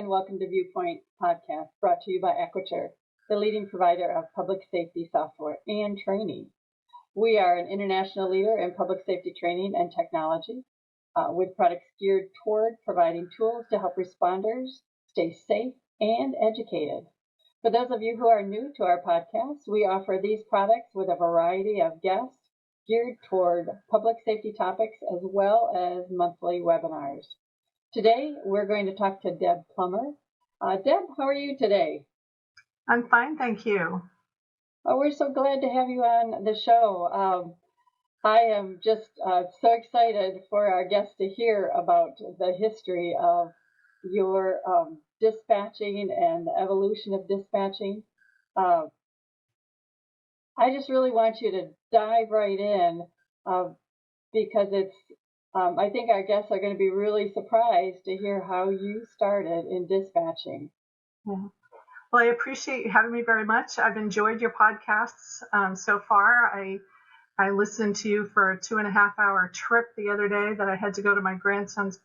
and welcome to Viewpoints podcast, brought to you by Equiture, the leading provider of public safety software and training. We are an international leader in public safety training and technology, with products geared toward providing tools to help responders stay safe and educated. For those of you who are new to our podcast, we offer these products with a variety of guests geared toward public safety topics as well as monthly webinars. Today, we're going to talk to Deb Plummer. Deb, how are you today? I'm fine, thank you. Oh, we're so glad to have you on the show. I am just so excited for our guests to hear about the history of your dispatching and the evolution of dispatching. I just really want you to dive right in because I think our guests are going to be really surprised to hear how you started in dispatching. Yeah. Well, I appreciate you having me very much. I've enjoyed your podcasts so far. I listened to you for a 2.5-hour trip the other day that I had to go to my grandson's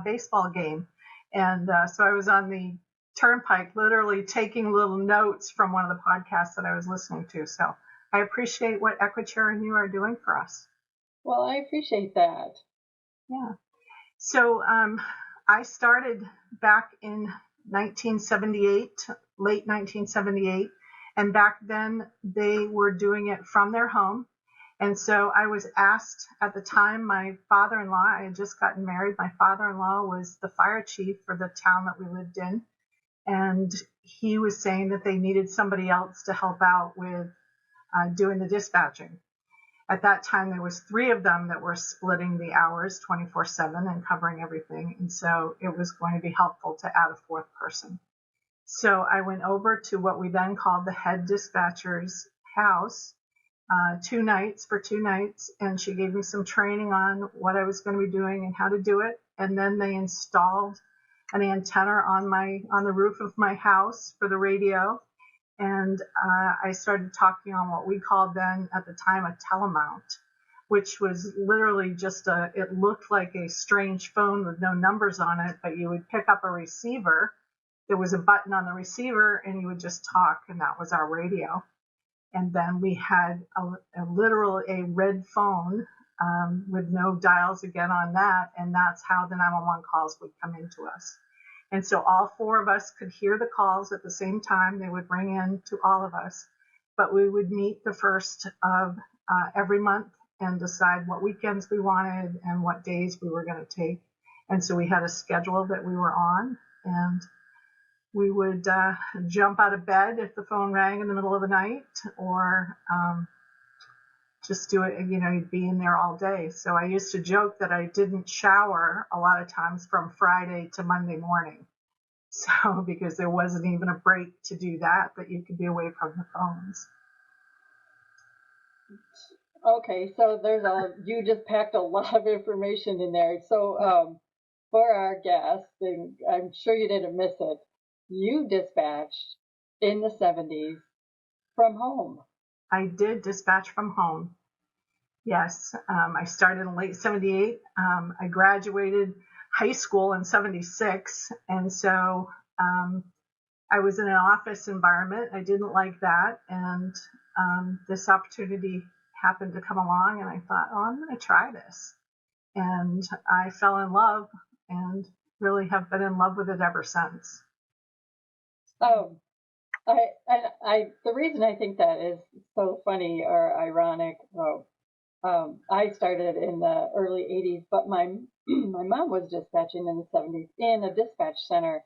baseball game. And so I was on the turnpike literally taking little notes from one of the podcasts that I was listening to. So I appreciate what Equiture and you are doing for us. Well, I appreciate that. Yeah. So I started back in 1978, late 1978, and back then they were doing it from their home. And so I was asked at the time, my father-in-law, I had just gotten married, my father-in-law was the fire chief for the town that we lived in, and he was saying that they needed somebody else to help out with doing the dispatching. At that time, there was 3 of them that were splitting the hours 24/7 and covering everything. And so it was going to be helpful to add a 4th person. So I went over to what we then called the head dispatcher's house, 2 nights, and she gave me some training on what I was going to be doing and how to do it. And then they installed an antenna on the roof of my house for the radio. And I started talking on what we called then at the time a telemount, which was literally just it looked like a strange phone with no numbers on it, but you would pick up a receiver. There was a button on the receiver and you would just talk, and that was our radio. And then we had a red phone with no dials again on that, and that's how the 911 calls would come into us. And so all 4 of us could hear the calls at the same time. They would ring in to all of us. But we would meet the first of every month and decide what weekends we wanted and what days we were going to take. And so we had a schedule that we were on. And we would jump out of bed if the phone rang in the middle of the night, or just do it, you'd be in there all day. So I used to joke that I didn't shower a lot of times from Friday to Monday morning. So, because there wasn't even a break to do that, but you could be away from the phones. Okay, so you just packed a lot of information in there. So for our guests, and I'm sure you didn't miss it, you dispatched in the 70s from home. I did dispatch from home. Yes, I started in late 78. I graduated high school in 76. And so I was in an office environment. I didn't like that. And this opportunity happened to come along, and I thought, oh, I'm going to try this. And I fell in love and really have been in love with it ever since. The reason I think that is so funny or ironic, I started in the early 80s, but my mom was dispatching in the 70s in a dispatch center.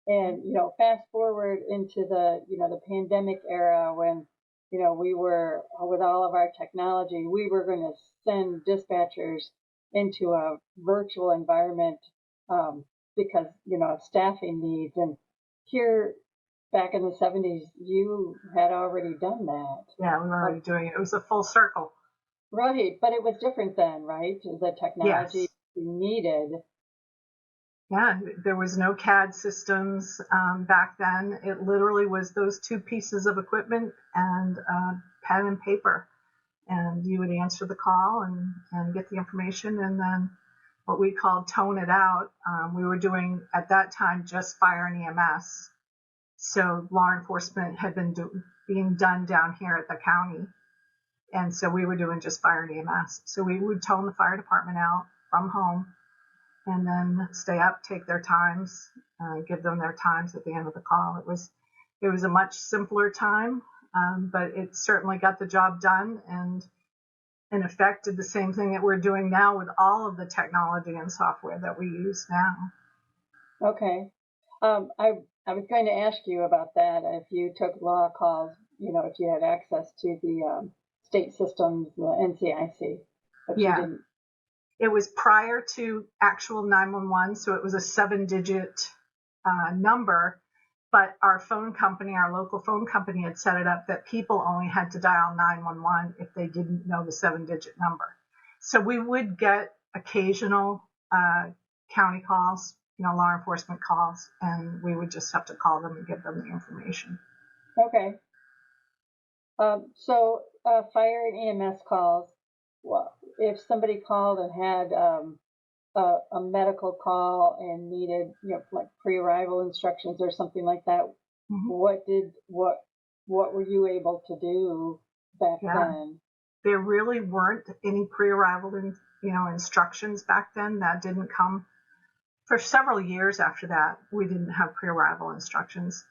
And, fast forward into the pandemic era when, we were, with all of our technology, we were going to send dispatchers into a virtual environment because, of staffing needs. And here, back in the 70s, you had already done that. Yeah, we were already doing it. It was a full circle. Right, but it was different then, right? The technology we needed. Yeah, there was no CAD systems back then. It literally was those 2 pieces of equipment and pen and paper. And you would answer the call and get the information and then what we called tone it out. We were doing at that time just fire and EMS. So law enforcement had been being done down here at the county. And so we were doing just fire and EMS. So we would tone the fire department out from home and then stay up, take their times, give them their times at the end of the call. It was a much simpler time, but it certainly got the job done and in effect did the same thing that we're doing now with all of the technology and software that we use now. Okay. I was going to ask you about that. If you took law calls, if you had access to the state systems, the NCIC, but you didn't. It was prior to actual 911, so it was a 7-digit number, but our phone company, our local phone company had set it up that people only had to dial 911 if they didn't know the 7-digit number. So we would get occasional county calls, law enforcement calls, and we would just have to call them and give them the information. Okay. So fire and EMS calls, well, if somebody called and had a medical call and needed, like pre-arrival instructions or something like that, what were you able to do back then? There really weren't any pre-arrival instructions back then. That didn't come for several years after that. We didn't have pre-arrival instructions.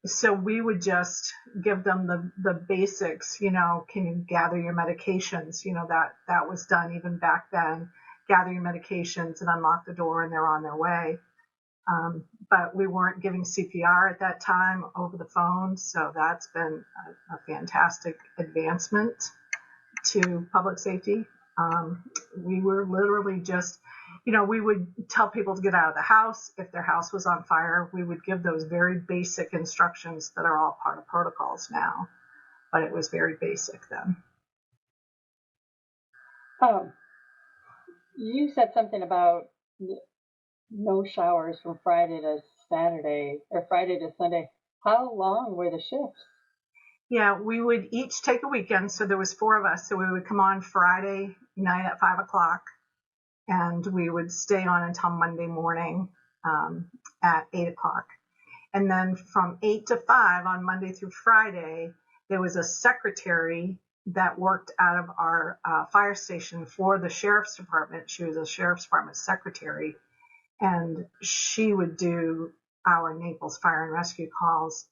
So we would just give them the basics, can you gather your medications? That was done even back then. Gather your medications and unlock the door and they're on their way. But we weren't giving CPR at that time over the phone. So that's been a fantastic advancement to public safety. We were literally just, we would tell people to get out of the house. If their house was on fire, we would give those very basic instructions that are all part of protocols now. But it was very basic then. You said something about no showers from Friday to Saturday or Friday to Sunday. How long were the shifts? Yeah, we would each take a weekend. So there was 4 of us. So we would come on Friday night at 5 o'clock and we would stay on until Monday morning at 8 o'clock. And then from 8 to 5 on Monday through Friday, there was a secretary that worked out of our fire station for the sheriff's department. She was a sheriff's department secretary, and she would do our Naples fire and rescue calls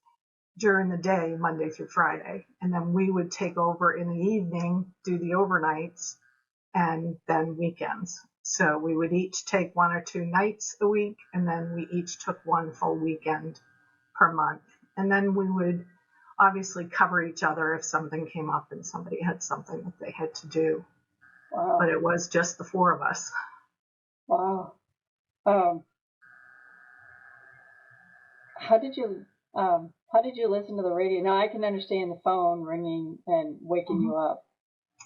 during the day, Monday through Friday. And then we would take over in the evening, do the overnights, and then weekends. So we would each take 1 or 2 nights a week, and then we each took 1 full weekend per month. And then we would obviously cover each other if something came up and somebody had something that they had to do. Wow. But it was just the 4 of us. Wow. How did you listen to the radio? Now I can understand the phone ringing and waking you up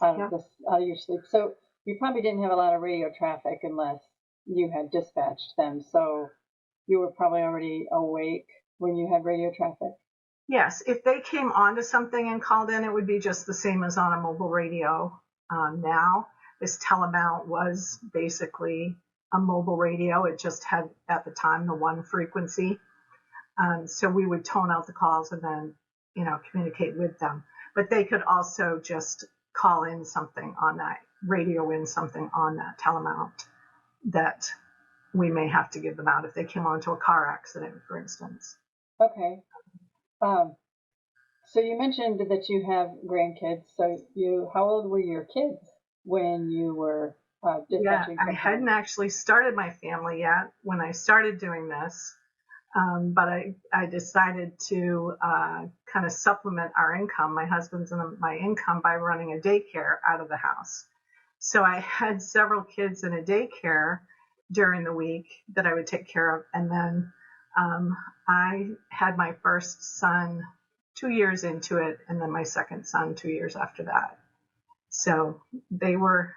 out of your sleep. So you probably didn't have a lot of radio traffic unless you had dispatched them. So you were probably already awake when you had radio traffic. Yes, if they came onto something and called in, it would be just the same as on a mobile radio. Now, this telemount was basically a mobile radio. It just had, at the time, the 1 frequency. So we would tone out the calls and then, communicate with them. But they could also just call in something on that, radio in something on that telemount that we may have to give them out if they came onto a car accident, for instance. Okay. So you mentioned that you have grandkids. So how old were your kids when you were dispatching? Yeah, I hadn't actually started my family yet when I started doing this. But I decided to kind of supplement our income, my husband's and my income, by running a daycare out of the house. So I had several kids in a daycare during the week that I would take care of. And then I had my first son 2 years into it, and then my second son 2 years after that. So they were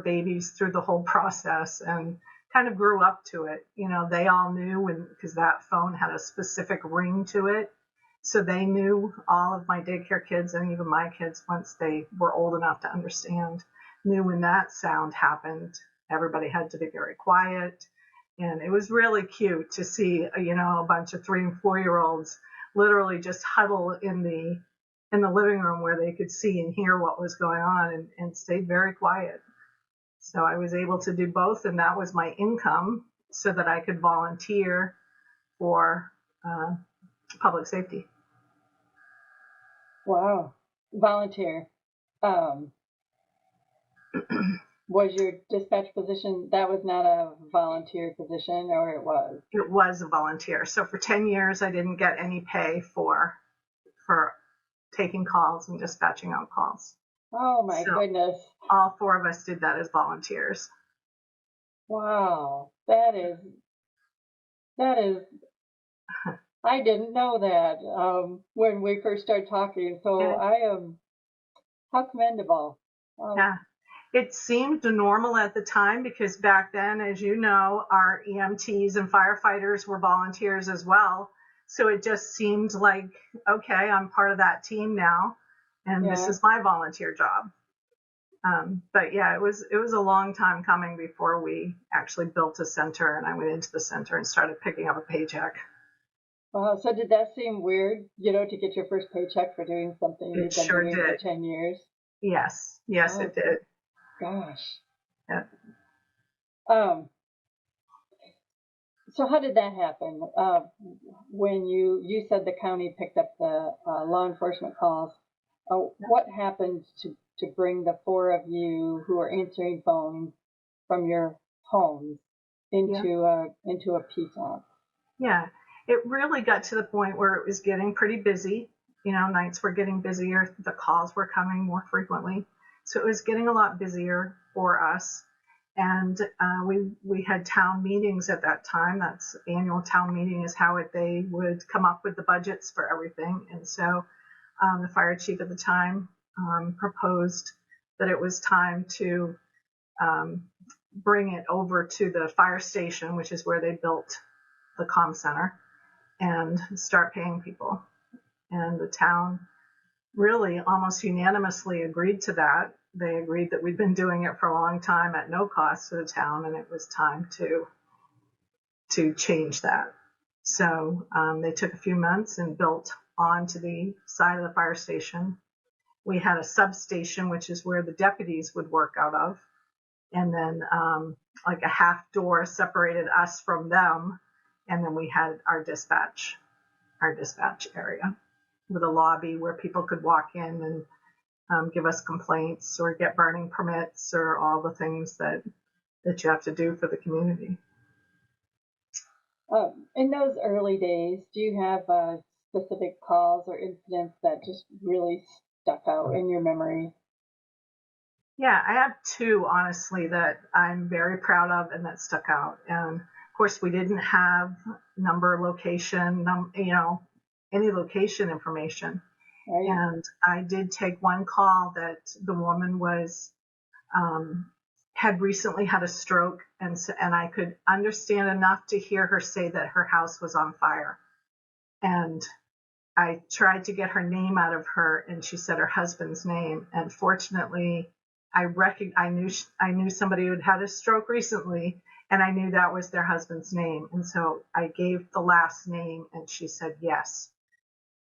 babies through the whole process and kind of grew up to it. They all knew, because that phone had a specific ring to it. So they knew, all of my daycare kids and even my kids, once they were old enough to understand, knew when that sound happened, everybody had to be very quiet. And it was really cute to see, a bunch of 3 and 4-year-olds literally just huddle in the living room where they could see and hear what was going on, and stayed very quiet. So I was able to do both, and that was my income so that I could volunteer for public safety. Wow. Volunteer. Was your dispatch position, that was not a volunteer position, or it was? It was a volunteer. So for 10 years, I didn't get any pay for taking calls and dispatching out calls. Oh my goodness. All 4 of us did that as volunteers. Wow. That is, I didn't know that when we first started talking. So yeah. How commendable. Yeah. It seemed normal at the time because back then, as you know, our EMTs and firefighters were volunteers as well. So it just seemed like, okay, I'm part of that team now, and this is my volunteer job. But yeah, it was a long time coming before we actually built a center, and I went into the center and started picking up a paycheck. Wow. So did that seem weird, to get your first paycheck for doing something you've been doing for 10 years? Yes, it did. Gosh. Yeah. So how did that happen? When you said the county picked up the law enforcement calls, what happened to bring the 4 of you who are answering phones from your homes into a PSOC? Yeah, it really got to the point where it was getting pretty busy. Nights were getting busier. The calls were coming more frequently. So it was getting a lot busier for us. And we had town meetings at that time. That's annual town meeting is how they would come up with the budgets for everything. And so the fire chief at the time proposed that it was time to bring it over to the fire station, which is where they built the comm center, and start paying people. And the town really almost unanimously agreed to that. They agreed that we'd been doing it for a long time at no cost to the town, and it was time to change that. So they took a few months and built onto the side of the fire station. We had a substation, which is where the deputies would work out of, and then like a half door separated us from them, and then we had our dispatch area with a lobby where people could walk in and give us complaints or get burning permits or all the things that you have to do for the community. In those early days, do you have specific calls or incidents that just really stuck out in your memory? Yeah, I have 2, honestly, that I'm very proud of and that stuck out. And of course, we didn't have number, location, any location information. Right. And I did take one call that the woman was had recently had a stroke, and I could understand enough to hear her say that her house was on fire. And I tried to get her name out of her, and she said her husband's name. And fortunately, I knew somebody who had had a stroke recently, and I knew that was their husband's name. And so I gave the last name, and she said yes.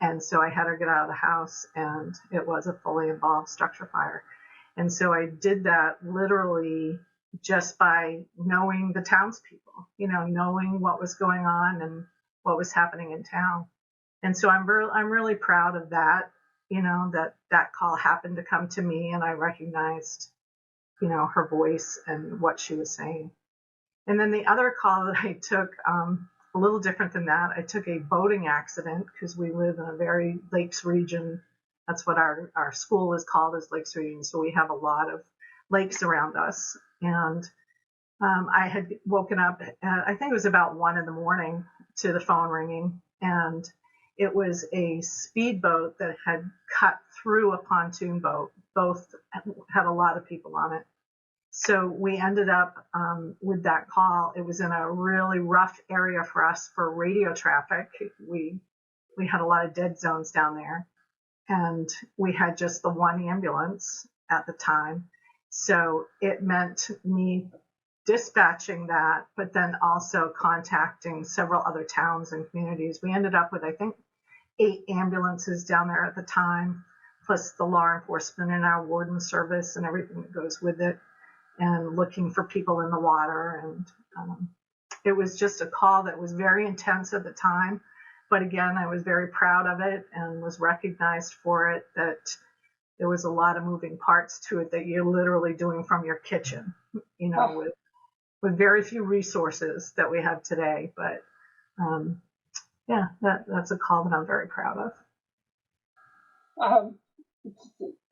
And so I had her get out of the house, and it was a fully involved structure fire. And so I did that literally just by knowing the townspeople, knowing what was going on and what was happening in town. And so I'm really proud of that, that call happened to come to me, and I recognized, her voice and what she was saying. And then the other call that I took, a little different than that. I took a boating accident because we live in a very lakes region. That's what our school is called, is Lakes Region. So we have a lot of lakes around us. And I had woken up, I think it was about 1 a.m. to the phone ringing. And it was a speedboat that had cut through a pontoon boat. Both had a lot of people on it. So we ended up with that call. It was in a really rough area for us for radio traffic. We had a lot of dead zones down there, and we had just the one ambulance at the time. So it meant me dispatching that, but then also contacting several other towns and communities. We ended up with, I think, 8 ambulances down there at the time, plus the law enforcement and our warden service and everything that goes with it, and looking for people in the water. And it was just a call that was very intense at the time. But again, I was very proud of it and was recognized for it, that there was a lot of moving parts to it that you're literally doing from your kitchen, with very few resources that we have today. But that's a call that I'm very proud of.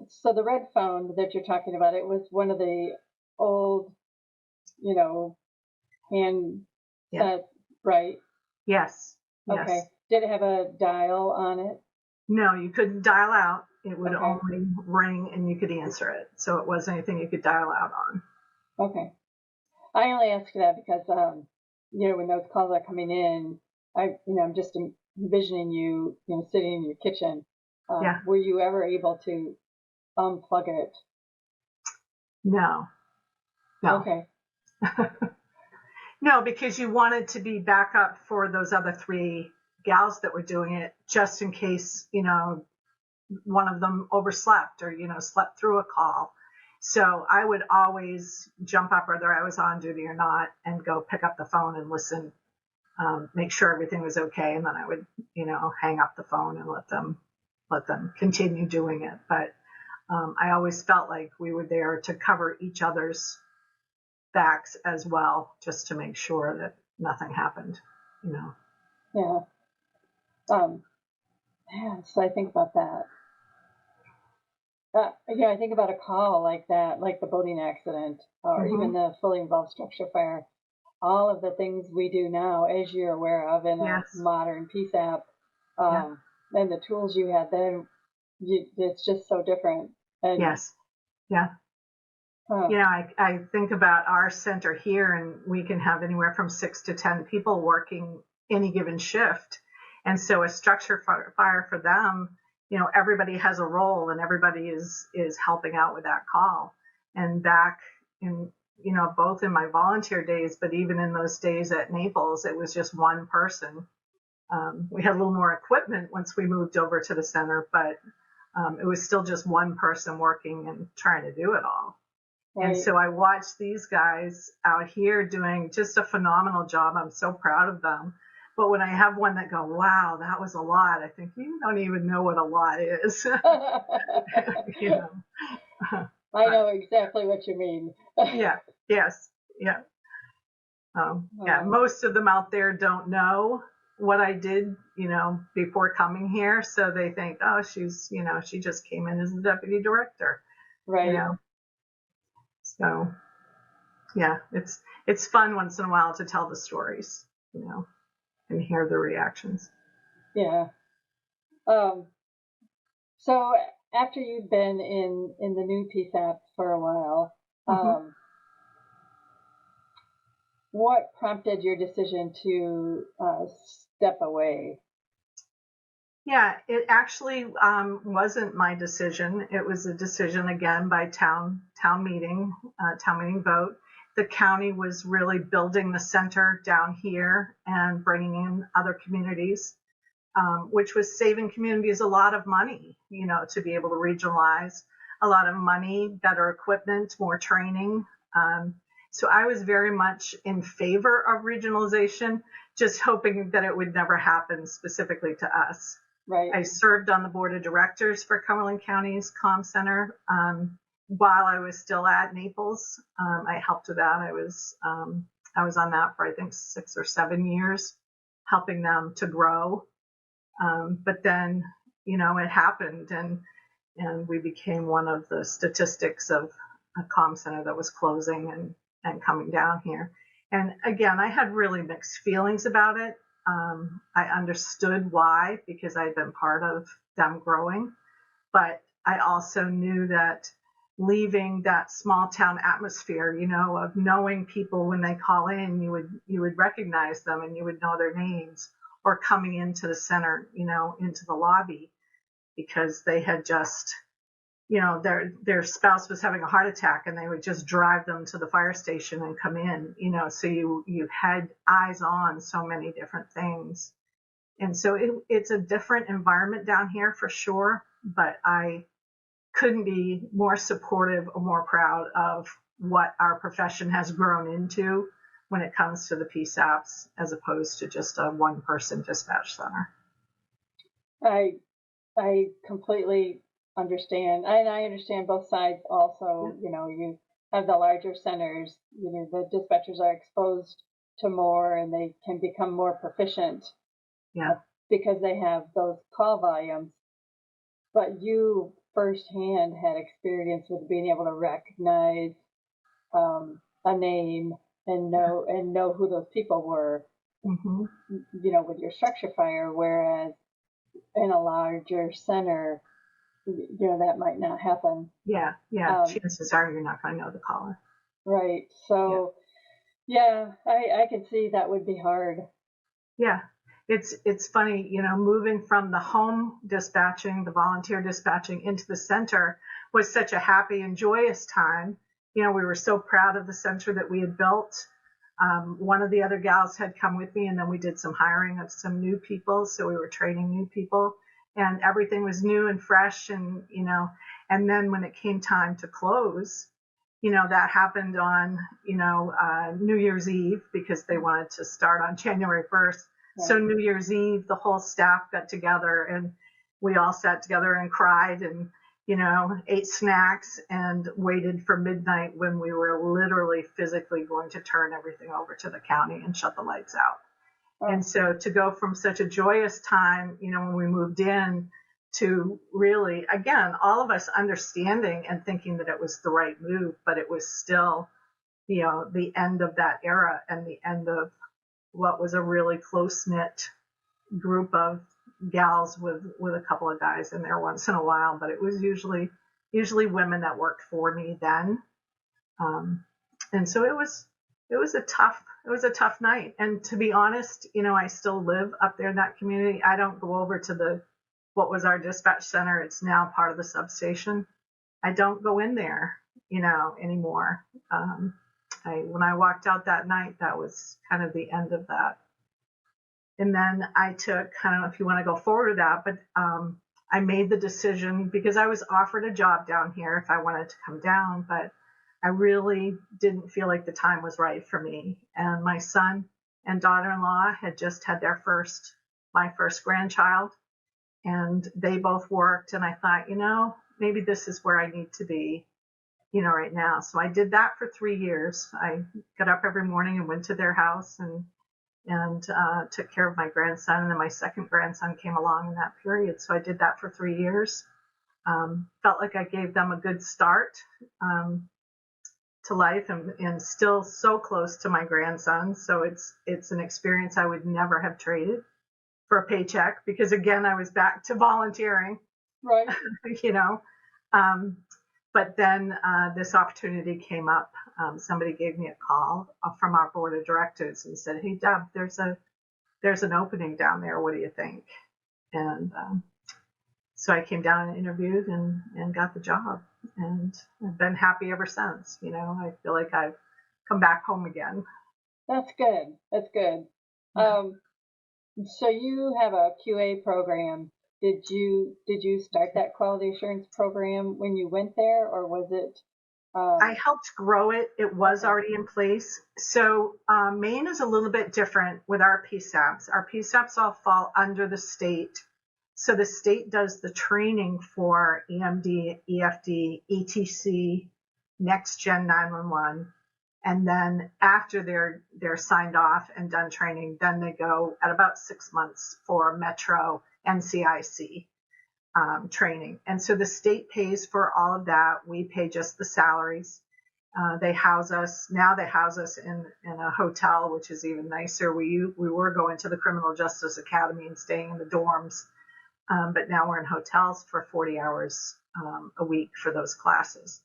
So the red phone that you're talking about, it was one of the old, hand set, right? Yes. Okay. Did it have a dial on it? No, you couldn't dial out. It would only ring and you could answer it. So it wasn't anything you could dial out on. Okay. I only ask that because, when those calls are coming in, I'm just envisioning you, sitting in your kitchen. Were you ever able to unplug it? No. Okay. No, because you wanted to be backup for those other 3 gals that were doing it, just in case, one of them overslept or, slept through a call. So I would always jump up, whether I was on duty or not, and go pick up the phone and listen, make sure everything was okay. And then I would, hang up the phone and let them continue doing it. But I always felt like we were there to cover each other's backs as well, just to make sure that nothing happened, Yeah. So I think about that. I think about a call like that, like the boating accident, or even the fully involved structure fire. All of the things we do now, as you're aware of, in a modern PSAP, and the tools you had then, it's just so different. And, I think about our center here, and we can have anywhere from 6 to 10 people working any given shift. And so a structure fire for them, everybody has a role and everybody is helping out with that call. And back in, both in my volunteer days, but even in those days at Naples, it was just one person. We had a little more equipment once we moved over to the center, but it was still just one person working and trying to do it all. Right. And so I watched these guys out here doing just a phenomenal job. I'm so proud of them. But when I have one that go, wow, that was a lot, I think, you don't even know what a lot is. I know exactly what you mean. Most of them out there don't know what I did, before coming here. So they think, oh, she just came in as the deputy director. Right. So, it's fun once in a while to tell the stories, and hear the reactions. Yeah. So after you've been in the new PSAP for a while, what prompted your decision to step away? Yeah, it actually wasn't my decision. It was a decision, again, by town meeting vote. The county was really building the center down here and bringing in other communities, which was saving communities a lot of money, to be able to regionalize, a lot of money, better equipment, more training. So I was very much in favor of regionalization, just hoping that it would never happen specifically to us. Right. I served on the board of directors for Cumberland County's Comm Center while I was still at Naples. I helped with that. I was on that for, I think, 6 or 7 years, helping them to grow. But then, it happened, and we became one of the statistics of a comm center that was closing and coming down here. And again, I had really mixed feelings about it. I understood why, because I'd been part of them growing, but I also knew that leaving that small town atmosphere, of knowing people when they call in, you would recognize them and you would know their names, or coming into the center, into the lobby, because they had just their spouse was having a heart attack, and they would just drive them to the fire station and come in, so you had eyes on so many different things. And so it's a different environment down here for sure, but I couldn't be more supportive or more proud of what our profession has grown into when it comes to the PSAPs, as opposed to just a one-person dispatch center. I completely understand, and I understand both sides also. You have the larger centers, the dispatchers are exposed to more and they can become more proficient because they have those call volumes. But you firsthand had experience with being able to recognize a name and know who those people were, with your structure fire, whereas in a larger center, that might not happen. Yeah. Chances are you're not going to know the caller. Right. So, I could see that would be hard. Yeah. It's funny, moving from the home dispatching, the volunteer dispatching into the center was such a happy and joyous time. We were so proud of the center that we had built. One of the other gals had come with me, and then we did some hiring of some new people. So we were training new people, and everything was new and fresh. And then when it came time to close, that happened on, New Year's Eve, because they wanted to start on January 1st. Right. So New Year's Eve, the whole staff got together, and we all sat together and cried and, ate snacks and waited for midnight, when we were literally physically going to turn everything over to the county and shut the lights out. Oh. And so to go from such a joyous time, when we moved in, to really, again, all of us understanding and thinking that it was the right move, but it was still, the end of that era and the end of what was a really close-knit group of gals with a couple of guys in there once in a while, but it was usually women that worked for me then. And so it was a tough night. And to be honest, I still live up there in that community. I don't go over to what was our dispatch center. It's now part of the substation. I don't go in there, anymore. When I walked out that night, that was kind of the end of that. And then I took, I don't know if you want to go forward with that, but I made the decision, because I was offered a job down here if I wanted to come down, but I really didn't feel like the time was right for me. And my son and daughter-in-law had just had my first grandchild, and they both worked. And I thought, maybe this is where I need to be, right now. So I did that for 3 years. I got up every morning and went to their house and took care of my grandson. And then my second grandson came along in that period. So I did that for 3 years. Felt like I gave them a good start to life, and still so close to my grandson. So it's an experience I would never have traded for a paycheck, because again, I was back to volunteering. Right. But then this opportunity came up. Somebody gave me a call from our board of directors and said, "Hey, Deb, there's an opening down there. What do you think?" And so I came down and interviewed and got the job, and I've been happy ever since. I feel like I've come back home again. That's good. That's good. Yeah. So you have a QA program. Did you start that quality assurance program when you went there, or was it? I helped grow it. It was already in place. So Maine is a little bit different with our PSAPs. Our PSAPs all fall under the state. So the state does the training for EMD, EFD, ETC, Next Gen 911. And then after they're signed off and done training, then they go at about 6 months for Metro NCIC training. And so the state pays for all of that. We pay just the salaries. They house us in a hotel, which is even nicer. We were going to the Criminal Justice Academy and staying in the dorms, but now we're in hotels for 40 hours a week for those classes.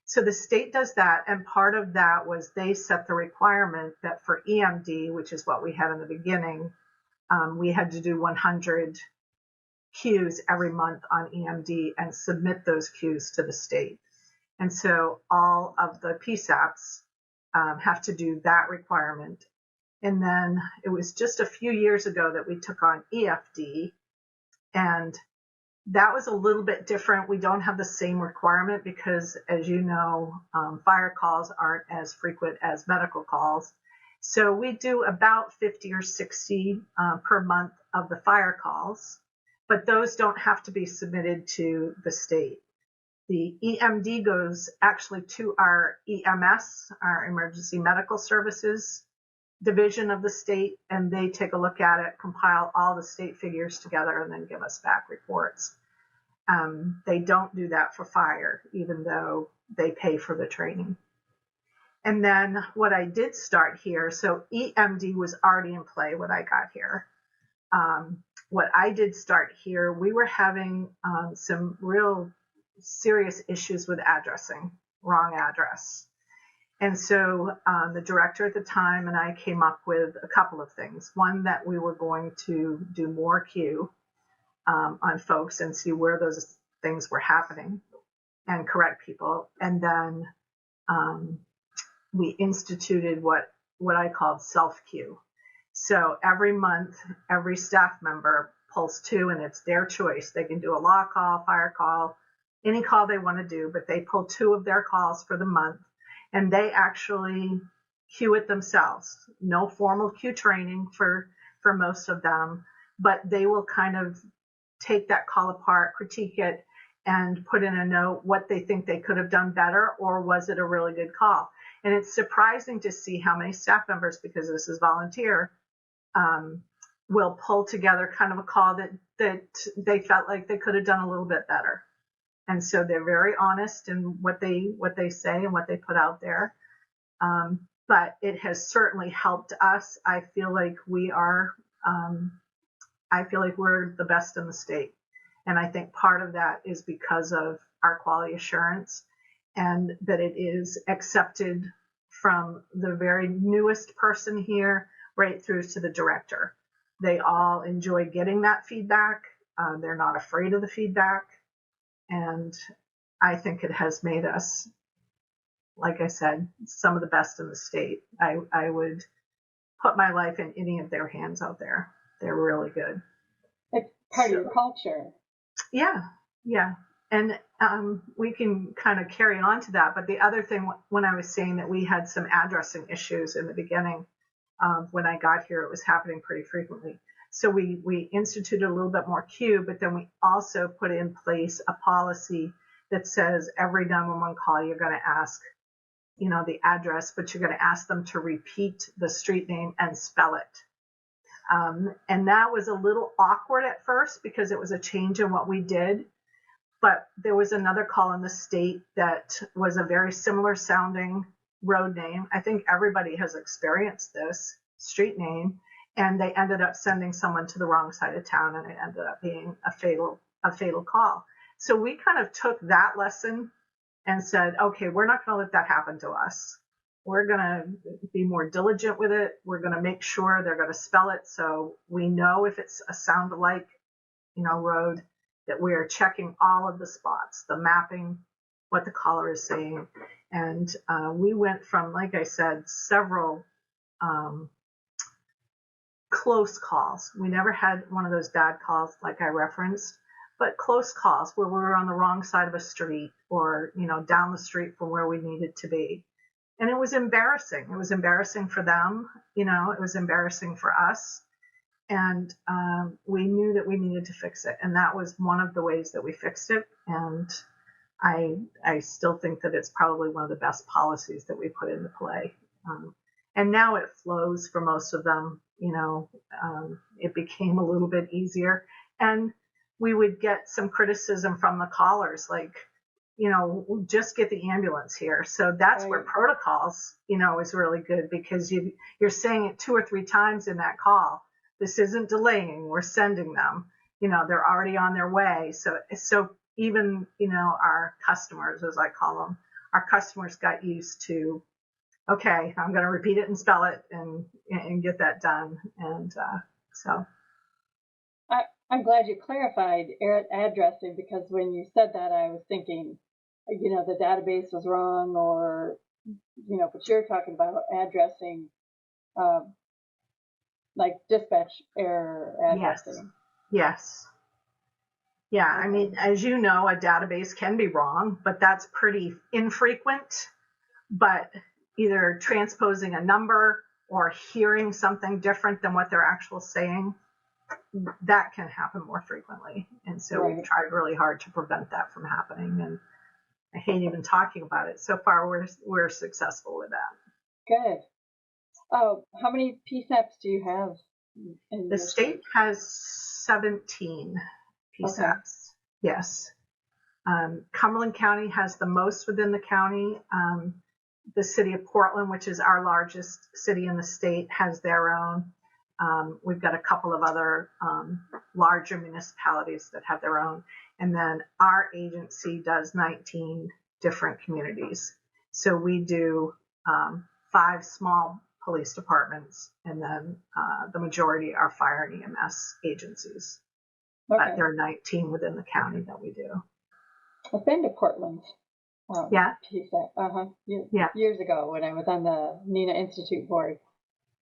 So the state does that, and part of that was they set the requirement that for EMD, which is what we had in the beginning, we had to do 100 queues every month on EMD and submit those queues to the state. And so all of the PSAPs have to do that requirement. And then it was just a few years ago that we took on EFD, and that was a little bit different. We don't have the same requirement because, as you know, fire calls aren't as frequent as medical calls. So we do about 50 or 60 per month of the fire calls, but those don't have to be submitted to the state. The EMD goes actually to our EMS, our Emergency Medical Services division of the state, and they take a look at it, compile all the state figures together, and then give us back reports. They don't do that for fire, even though they pay for the training. And then what I did start here, so EMD was already in play when I got here. What I did start here, we were having some real serious issues with addressing, wrong address. And so the director at the time and I came up with a couple of things. One, that we were going to do more queue on folks and see where those things were happening and correct people. And then we instituted what I called self-queue. So every month, every staff member pulls two, and it's their choice. They can do a law call, fire call, any call they want to do, but they pull two of their calls for the month, and they actually queue it themselves. No formal queue training for most of them, but they will kind of take that call apart, critique it, and put in a note what they think they could have done better, or was it a really good call. And it's surprising to see how many staff members, because this is volunteer, will pull together kind of a call that they felt like they could have done a little bit better. And so they're very honest in what they say and what they put out there. But it has certainly helped us. I feel like we're the best in the state. And I think part of that is because of our quality assurance, and that it is accepted from the very newest person here right through to the director. They all enjoy getting that feedback. They're not afraid of the feedback. And I think it has made us, like I said, some of the best in the state. I would put my life in any of their hands out there. They're really good. It's part of your culture. Yeah. And we can kind of carry on to that. But the other thing, when I was saying that we had some addressing issues in the beginning, when I got here, it was happening pretty frequently. So we instituted a little bit more queue, but then we also put in place a policy that says every 911 call, you're going to ask, the address, but you're going to ask them to repeat the street name and spell it. And that was a little awkward at first because it was a change in what we did. But there was another call in the state that was a very similar sounding road name. I think everybody has experienced this street name, and they ended up sending someone to the wrong side of town, and it ended up being a fatal call. So we kind of took that lesson and said, okay, we're not going to let that happen to us. We're going to be more diligent with it. We're going to make sure they're going to spell it so we know if it's a sound alike, road, that we are checking all of the spots, the mapping, what the caller is saying. And we went from, like I said, several close calls. We never had one of those bad calls like I referenced, but close calls where we were on the wrong side of a street or, down the street from where we needed to be. And it was embarrassing. It was embarrassing for them. It was embarrassing for us. And we knew that we needed to fix it. And that was one of the ways that we fixed it. And I still think that it's probably one of the best policies that we put into play. And now it flows for most of them. It became a little bit easier. And we would get some criticism from the callers, like, just get the ambulance here. So that's where protocols, is really good, because you're saying it 2 or 3 times in that call. This isn't delaying. We're sending them. They're already on their way. So even, our customers, as I call them, our customers got used to, okay, I'm going to repeat it and spell it and get that done. And so. I'm glad you clarified addressing, because when you said that, I was thinking, the database was wrong, or, but you're talking about addressing, um, like dispatch error Yes. addressing. Yes. Yeah, I Okay. mean, as you know, a database can be wrong, but that's pretty infrequent. But either transposing a number or hearing something different than what they're actually saying, that can happen more frequently. And so we've Right. tried really hard to prevent that from happening. And I hate even talking about it. So far, we're successful with that. Good. Oh, how many PSAPs do you have in The your state state? has 17 Okay. PSAPs. Yes. Cumberland County has the most within the county. The city of Portland, which is our largest city in the state, has their own. We've got a couple of other larger municipalities that have their own. And then our agency does 19 different communities. So we do 5 small police departments, and then the majority are fire and EMS agencies. Okay. But there are 19 within the county that we do. I've been to Portland. Yeah. PSAP. Yeah. Years ago when I was on the NINA Institute board.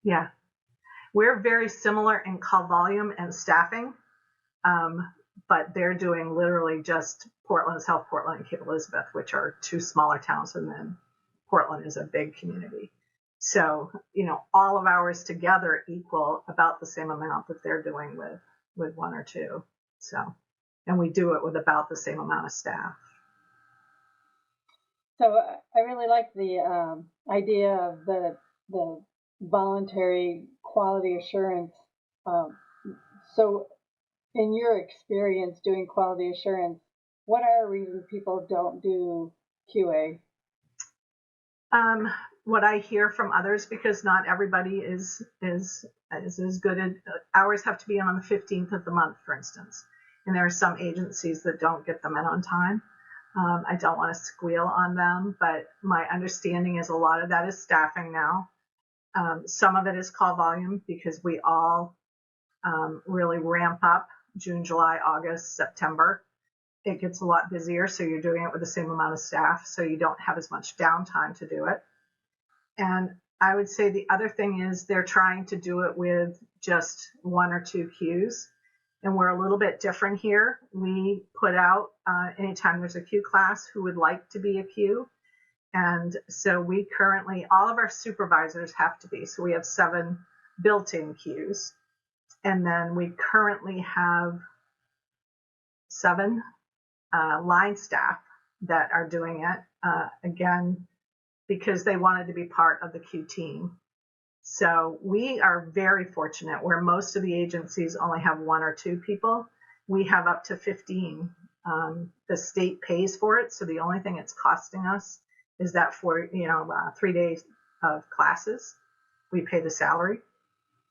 Yeah. We're very similar in call volume and staffing, but they're doing literally just Portland, South Portland, and Cape Elizabeth, which are 2 smaller towns, and then Portland is a big community. So, all of ours together equal about the same amount that they're doing with 1 or 2. So, and we do it with about the same amount of staff. So I really like the idea of the voluntary quality assurance. So, in your experience doing quality assurance, what are reasons people don't do QA? What I hear from others, because not everybody is as good at ours, have to be in on the 15th of the month, for instance, and there are some agencies that don't get them in on time. I don't want to squeal on them, but my understanding is a lot of that is staffing now. Some of it is call volume, because we all really ramp up June, July, August, September. It gets a lot busier, so you're doing it with the same amount of staff, so you don't have as much downtime to do it. And I would say the other thing is they're trying to do it with just 1 or 2 queues. And we're a little bit different here. We put out anytime there's a queue class who would like to be a queue. And so we currently, all of our supervisors have to be. So we have 7 built-in queues. And then we currently have 7 line staff that are doing it, again, because they wanted to be part of the queue team. So we are very fortunate, where most of the agencies only have 1 or 2 people. We have up to 15. The state pays for it, so the only thing it's costing us is that for 3 days of classes. We pay the salary,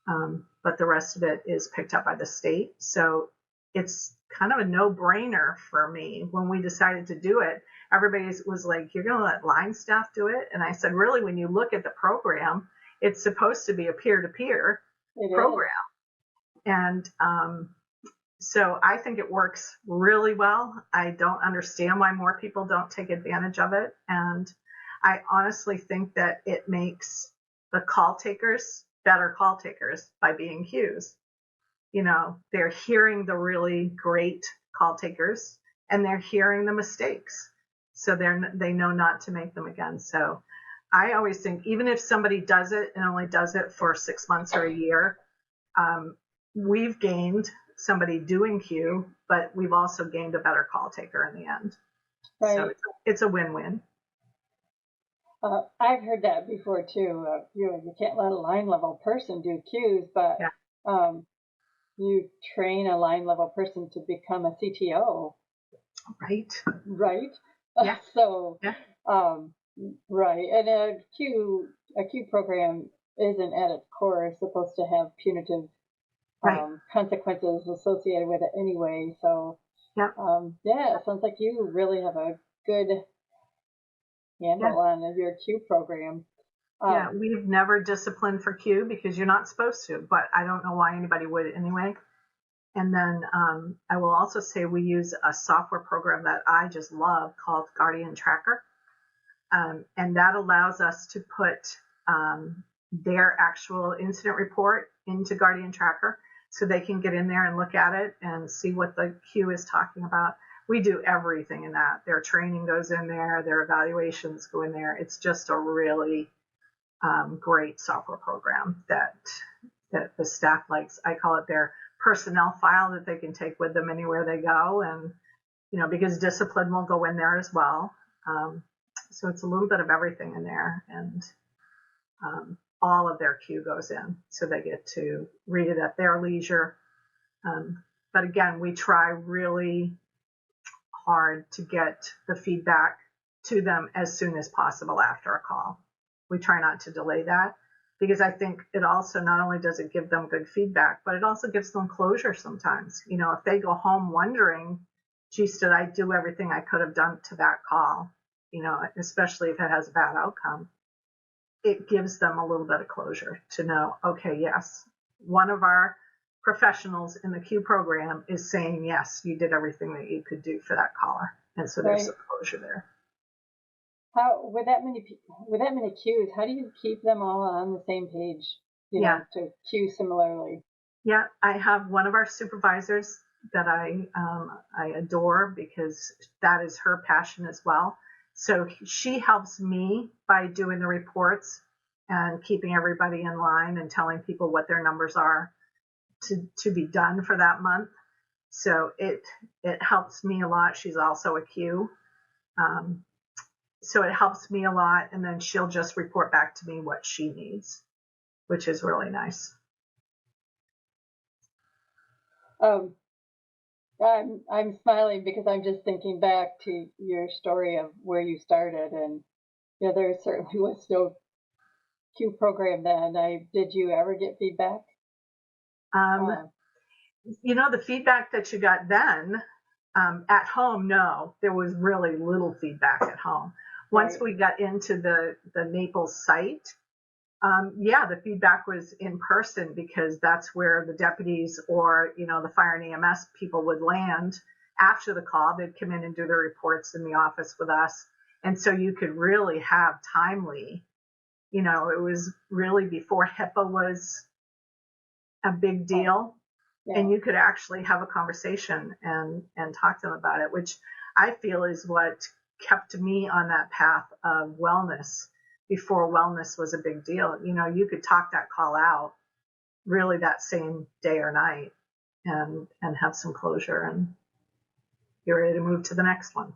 but the rest of it is picked up by the state. So it's kind of a no-brainer for me. When we decided to do it, everybody was like, "You're going to let line staff do it?" And I said, really, when you look at the program, it's supposed to be a peer-to-peer program. And so I think it works really well. I don't understand why more people don't take advantage of it. And I honestly think that it makes the call takers better call takers by being queues. They're hearing the really great call takers, and they're hearing the mistakes. So they know not to make them again. So I always think, even if somebody does it and only does it for 6 months or a year, we've gained somebody doing queue, but we've also gained a better call taker in the end. Right. So it's a win-win. I've heard that before too. You can't let a line level person do queues, but you train a line level person to become a CTO. Right. Yeah. So, right. And a queue program isn't at its core supposed to have punitive consequences associated with it anyway. So, it sounds like you really have a good handle on your queue program. We've never disciplined for queue because you're not supposed to, but I don't know why anybody would anyway. And then I will also say we use a software program that I just love called Guardian Tracker. And that allows us to put their actual incident report into Guardian Tracker so they can get in there and look at it and see what the queue is talking about. We do everything in that. Their training goes in there, their evaluations go in there. It's just a really great software program that the staff likes. I call it their personnel file that they can take with them anywhere they go. And, because discipline will go in there as well. So it's a little bit of everything in there, and all of their queue goes in, so they get to read it at their leisure. But again, we try really hard to get the feedback to them as soon as possible after a call. We try not to delay that, because I think it also not only does it give them good feedback, but it also gives them closure sometimes. If they go home wondering, geez, did I do everything I could have done to that call? Especially if it has a bad outcome, it gives them a little bit of closure to know, okay, yes, one of our professionals in the Q program is saying, yes, you did everything that you could do for that caller. And so there's some closure there. How, with that many queues, how do you keep them all on the same page, to queue similarly? Yeah, I have one of our supervisors that I adore, because that is her passion as well. So she helps me by doing the reports and keeping everybody in line and telling people what their numbers are to be done for that month. So it helps me a lot. She's also a Q. So it helps me a lot. And then she'll just report back to me what she needs, which is really nice. I'm smiling because I'm just thinking back to your story of where you started, and there certainly was no Q program then. Did you ever get feedback? The feedback that you got then at home, no, there was really little feedback at home. Once we got into the Naples site, the feedback was in person, because that's where the deputies or, the fire and EMS people would land after the call. They'd come in and do their reports in the office with us. And so you could really have timely, it was really before HIPAA was a big deal. Yeah. And you could actually have a conversation and talk to them about it, which I feel is what kept me on that path of wellness before wellness was a big deal. You could talk that call out really that same day or night and have some closure, and you're ready to move to the next one.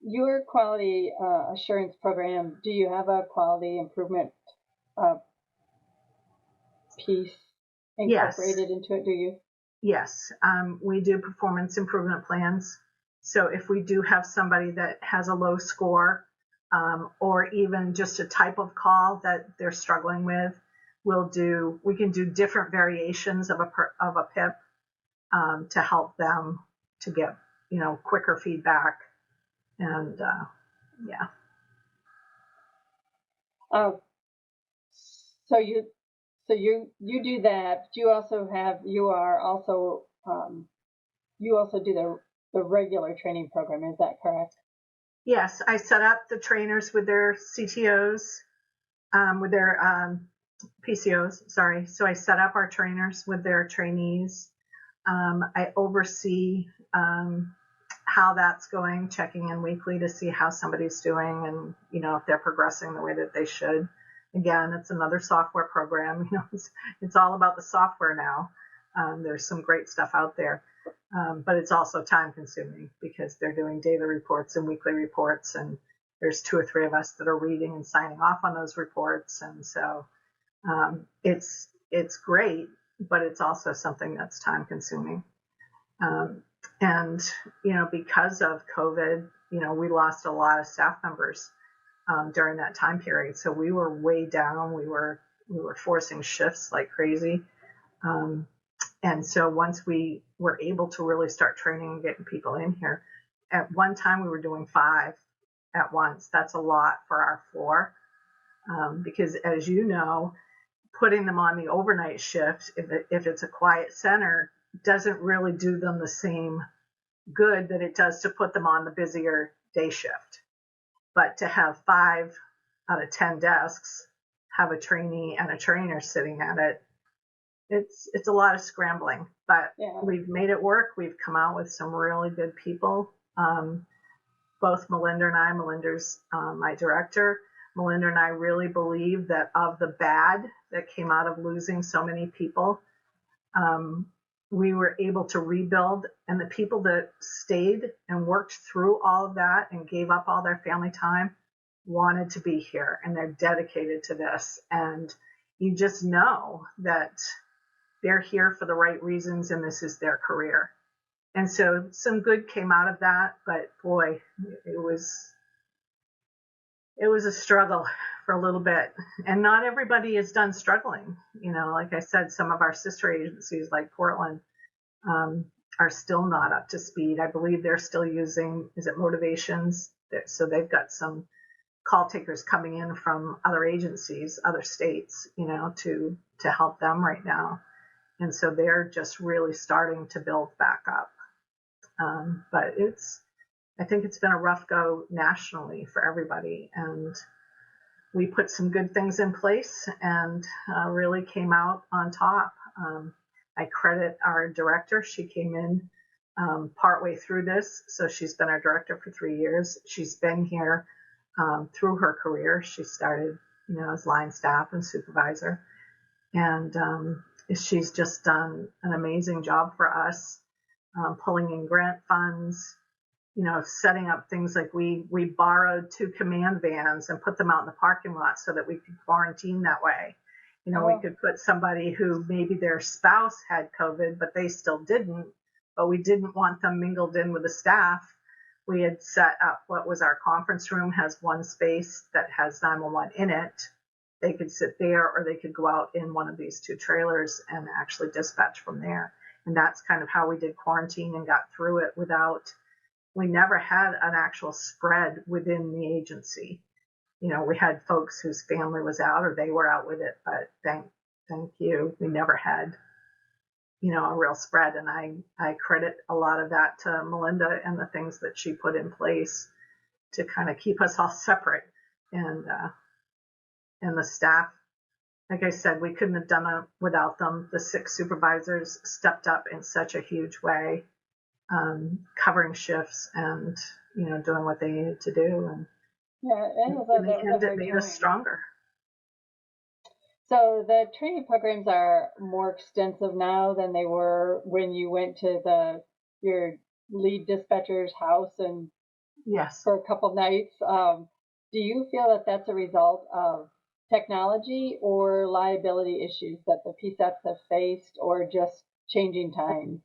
Your quality assurance program, do you have a quality improvement piece incorporated into it, do you? Yes, we do performance improvement plans. So if we do have somebody that has a low score, or even just a type of call that they're struggling with, we can do different variations of a PIP to help them to get quicker feedback, and So you do that. But you also do the regular training program. Is that correct? Yes, I set up the trainers with their CTOs, with their PCOs. Sorry. So I set up our trainers with their trainees. I oversee how that's going, checking in weekly to see how somebody's doing, and if they're progressing the way that they should. Again, it's another software program. It's all about the software now. There's some great stuff out there, but it's also time consuming, because they're doing daily reports and weekly reports, and there's 2 or 3 of us that are reading and signing off on those reports. And so it's great, but it's also something that's time consuming. And because of COVID, we lost a lot of staff members during that time period. So we were way down. We were forcing shifts like crazy. And so once we were able to really start training and getting people in here, at one time we were doing 5 at once. That's a lot for our floor, because as you know, putting them on the overnight shift, if it's a quiet center, doesn't really do them the same good that it does to put them on the busier day shift. But to have 5 out of 10 desks have a trainee and a trainer sitting at it, it's a lot of scrambling, but we've made it work. We've come out with some really good people. Both Melinda and I, Melinda's my director, Melinda and I really believe that of the bad that came out of losing so many people, we were able to rebuild, and the people that stayed and worked through all of that and gave up all their family time wanted to be here, and they're dedicated to this. And you just know that they're here for the right reasons, and this is their career. And so some good came out of that, but boy, it was a struggle for a little bit. And not everybody is done struggling. You know, like I said, some of our sister agencies like Portland are still not up to speed. I believe they're still using, is it Motivations? So they've got some call takers coming in from other agencies, other states, you know, to help them right now. And so they're just really starting to build back up. But I think it's been a rough go nationally for everybody. And we put some good things in place and really came out on top. I credit our director. She came in partway through this. So she's been our director for 3 years. She's been here through her career. She started, you know, as line staff and supervisor. And she's just done an amazing job for us, pulling in grant funds, you know, setting up things like we borrowed 2 command vans and put them out in the parking lot so that we could quarantine that way. You know, we could put somebody who maybe their spouse had COVID, but they still didn't, but we didn't want them mingled in with the staff. We had set up what was our conference room, has one space that has 911 in it. They could sit there, or they could go out in one of these 2 trailers and actually dispatch from there. And that's kind of how we did quarantine and got through it we never had an actual spread within the agency. You know, we had folks whose family was out or they were out with it, but thank you, we never had, you know, a real spread. And I credit a lot of that to Melinda and the things that she put in place to kind of keep us all separate. And the staff, like I said, we couldn't have done it without them. The 6 supervisors stepped up in such a huge way, covering shifts and, you know, doing what they needed to do. And in the end, it made us stronger. So the training programs are more extensive now than they were when you went to your lead dispatcher's house and for a couple nights. Do you feel that that's a result of technology or liability issues that the PSAPs have faced, or just changing times?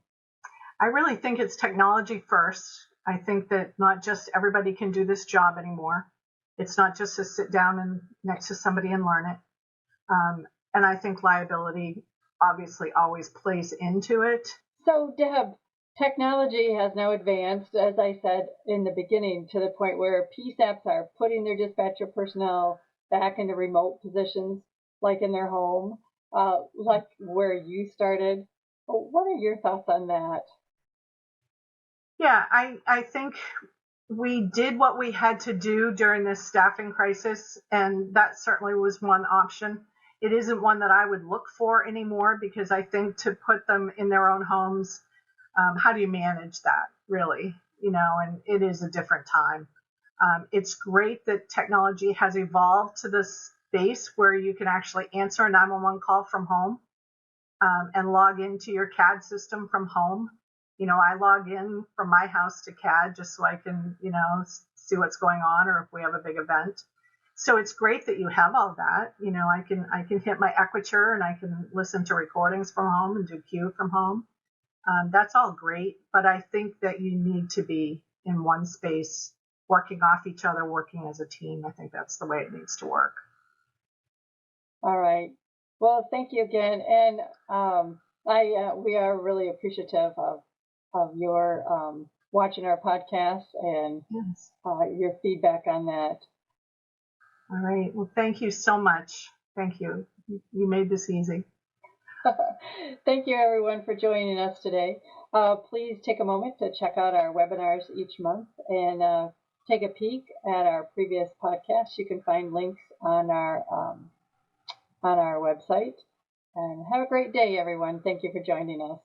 I really think it's technology first. I think that not just everybody can do this job anymore. It's not just to sit down and next to somebody and learn it. And I think liability obviously always plays into it. So, Deb, technology has now advanced, as I said in the beginning, to the point where PSAPs are putting their dispatcher personnel back into remote positions, like in their home, like where you started. What are your thoughts on that? Yeah, I think we did what we had to do during this staffing crisis, and that certainly was one option. It isn't one that I would look for anymore, because I think to put them in their own homes, how do you manage that, really? You know, and it is a different time. It's great that technology has evolved to this space where you can actually answer a 911 call from home and log into your CAD system from home. You know, I log in from my house to CAD just so I can, you know, see what's going on, or if we have a big event. So it's great that you have all that. You know, I can hit my Equiture and I can listen to recordings from home and do Q from home. That's all great, but I think that you need to be in one space, working off each other, working as a team. I think that's the way it needs to work. All right. Well, thank you again, and we are really appreciative of your watching our podcast and your feedback on that. All right. Well, thank you so much. Thank you. you made this easy. Thank you, everyone, for joining us today. Please take a moment to check out our webinars each month and take a peek at our previous podcasts. You can find links on our website. And have a great day, everyone. Thank you for joining us.